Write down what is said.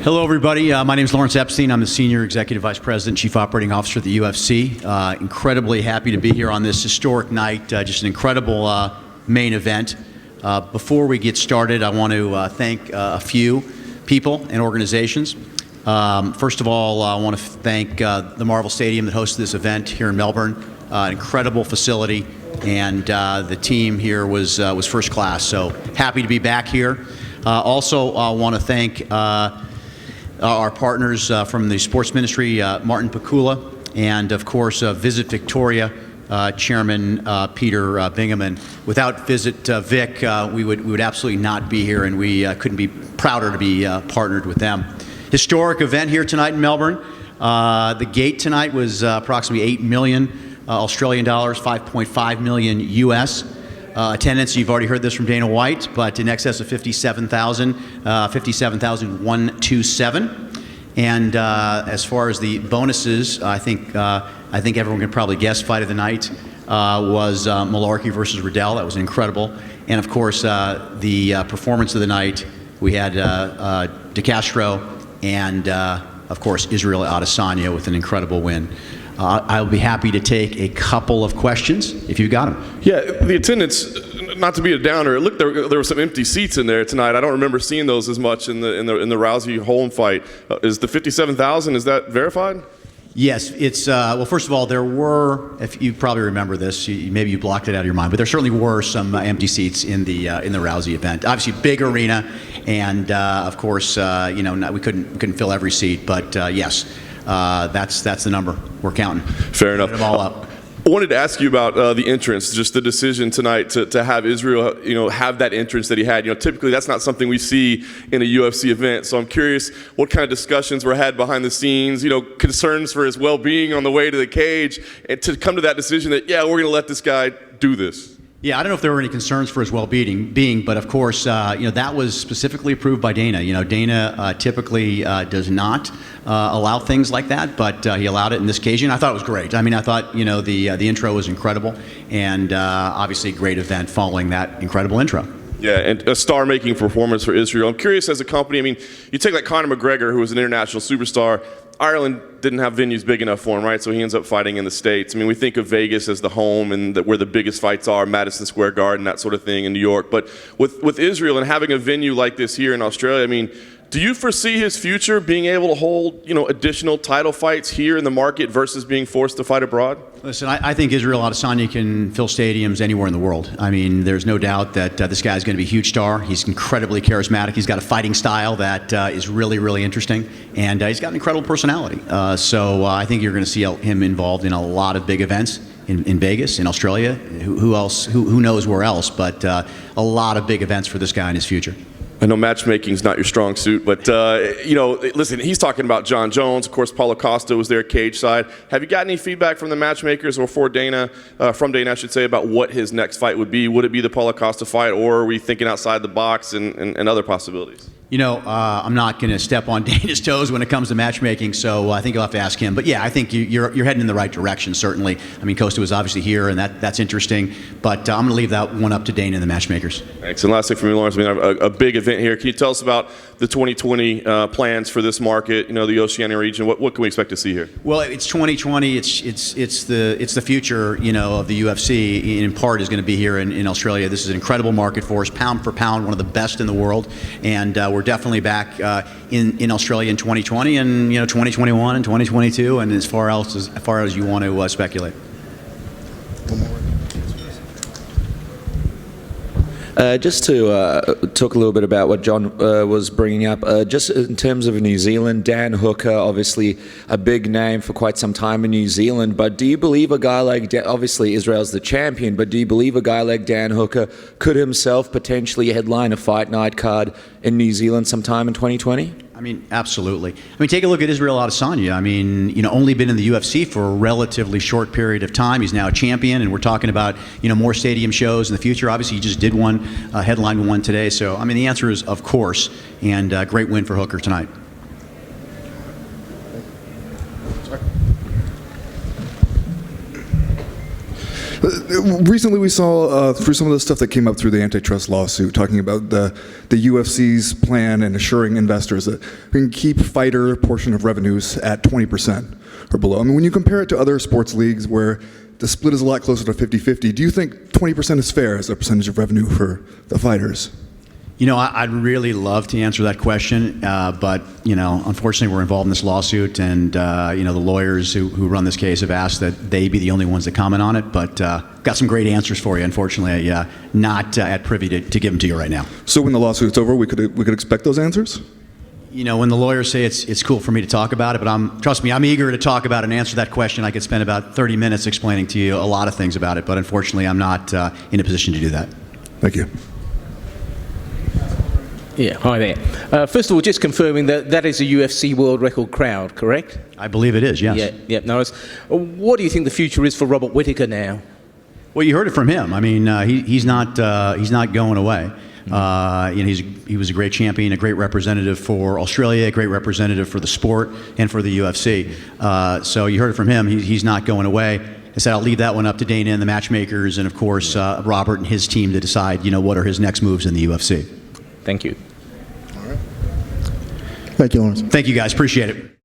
Hello, everybody. My name is Lawrence Epstein. I'm the Senior Executive Vice President, Chief Operating Officer at the UFC. Incredibly happy to be here on this historic night, just an incredible main event. Before we get started, I want to thank a few people and organizations. First of all, I want to thank the Marvel Stadium that hosted this event here in Melbourne. An incredible facility, and the team here was first class. So happy to be back here. Also, I want to thank our partners from the sports ministry, Martin Pakula, and of course Visit Victoria Chairman Peter Bingaman. Without Visit Vic, we would absolutely not be here, and we couldn't be prouder to be partnered with them. Historic event here tonight in Melbourne. The gate tonight was approximately 8 million Australian dollars, 5.5 million US. Attendance, you've already heard this from Dana White, but in excess of 57,127. And as far as the bonuses, I think everyone can probably guess fight of the night was Malarkey versus Riddell. That was incredible. And of course, the performance of the night, we had De Castro and of course Israel Adesanya with an incredible win. I'll be happy to take a couple of questions if you've got them. Yeah, the attendance, not to be a downer, it looked there were some empty seats in there tonight. I don't remember seeing those as much in the Rousey Holm fight. Is the 57,000, is that verified? Yes, it's well. First of all, there were, if you probably remember this, maybe you blocked it out of your mind, but there certainly were some empty seats in the Rousey event. Obviously, big arena, and of course, we couldn't fill every seat, but yes. That's the number we're counting. Fair enough. Put them all up. I wanted to ask you about the entrance, just the decision tonight to have Israel, have that entrance that he had. Typically that's not something we see in a UFC event. So I'm curious what kind of discussions were had behind the scenes, concerns for his well-being on the way to the cage, and to come to that decision that, yeah, we're going to let this guy do this. Yeah, I don't know if there were any concerns for his well-being, but of course, that was specifically approved by Dana. Dana typically does not allow things like that, but he allowed it in this occasion. I thought it was great. I mean, I thought the intro was incredible, and obviously a great event following that incredible intro. Yeah, and a star-making performance for Israel. I'm curious, as a company, I mean, you take like Conor McGregor, who was an international superstar. Ireland didn't have venues big enough for him, right? So he ends up fighting in the States. I mean, we think of Vegas as the home and where the biggest fights are, Madison Square Garden, that sort of thing in New York. But with Israel and having a venue like this here in Australia, I mean, do you foresee his future being able to hold, additional title fights here in the market versus being forced to fight abroad? Listen, I think Israel Adesanya can fill stadiums anywhere in the world. I mean, there's no doubt that this guy's going to be a huge star. He's incredibly charismatic. He's got a fighting style that is really, really interesting. And he's got an incredible personality. So I think you're going to see him involved in a lot of big events in Vegas, in Australia. Who else? Who knows where else? But a lot of big events for this guy in his future. I know matchmaking's not your strong suit, but, listen, he's talking about John Jones. Of course, Paulo Costa was there cage side. Have you got any feedback from the matchmakers or from Dana, I should say, about what his next fight would be? Would it be the Paulo Costa fight, or are we thinking outside the box and other possibilities? I'm not going to step on Dana's toes when it comes to matchmaking, so I think you'll have to ask him. But yeah, I think you're heading in the right direction, certainly. I mean, Costa was obviously here, and that's interesting. But I'm going to leave that one up to Dana and the matchmakers. Thanks. And last thing for me, Lawrence, I mean, a big event here. Can you tell us about the 2020 plans for this market? The Oceania region. What can we expect to see here? Well, it's 2020. It's the future, of the UFC. In part, is going to be here in Australia. This is an incredible market for us, pound for pound, one of the best in the world, and we're definitely back in Australia in 2020 and 2021 and 2022 and as far as you want to speculate. Just to talk a little bit about what John was bringing up, just in terms of New Zealand, Dan Hooker, obviously a big name for quite some time in New Zealand, but do you believe a guy like, obviously Israel's the champion, but do you believe a guy like Dan Hooker could himself potentially headline a fight night card in New Zealand sometime in 2020? I mean, absolutely. I mean, take a look at Israel Adesanya. I mean, only been in the UFC for a relatively short period of time. He's now a champion, and we're talking about, more stadium shows in the future. Obviously, he just did one, headline one today. So, I mean, the answer is, of course, and great win for Hooker tonight. Recently, we saw through some of the stuff that came up through the antitrust lawsuit, talking about the UFC's plan and assuring investors that we can keep fighter portion of revenues at 20% or below. I mean, when you compare it to other sports leagues where the split is a lot closer to 50-50, do you think 20% is fair as a percentage of revenue for the fighters? You know, I'd really love to answer that question, but, you know, unfortunately we're involved in this lawsuit, and, you know, the lawyers who run this case have asked that they be the only ones that comment on it, but got some great answers for you. Unfortunately, not at privy to give them to you right now. So when the lawsuit's over, we could expect those answers? You know, when the lawyers say it's cool for me to talk about it, but trust me, I'm eager to talk about it and answer that question. I could spend about 30 minutes explaining to you a lot of things about it, but unfortunately I'm not in a position to do that. Thank you. Yeah, hi there. First of all, just confirming that is a UFC world record crowd, correct? I believe it is, yes. Yeah. No, what do you think the future is for Robert Whittaker now? Well, you heard it from him. I mean, he's not going away. You know, he was a great champion, a great representative for Australia, a great representative for the sport and for the UFC. So you heard it from him. He's not going away. I said I'll leave that one up to Dana and the matchmakers, and of course Robert and his team to decide, you know, what are his next moves in the UFC. Thank you. All right. Thank you, Lawrence. Thank you, guys. Appreciate it.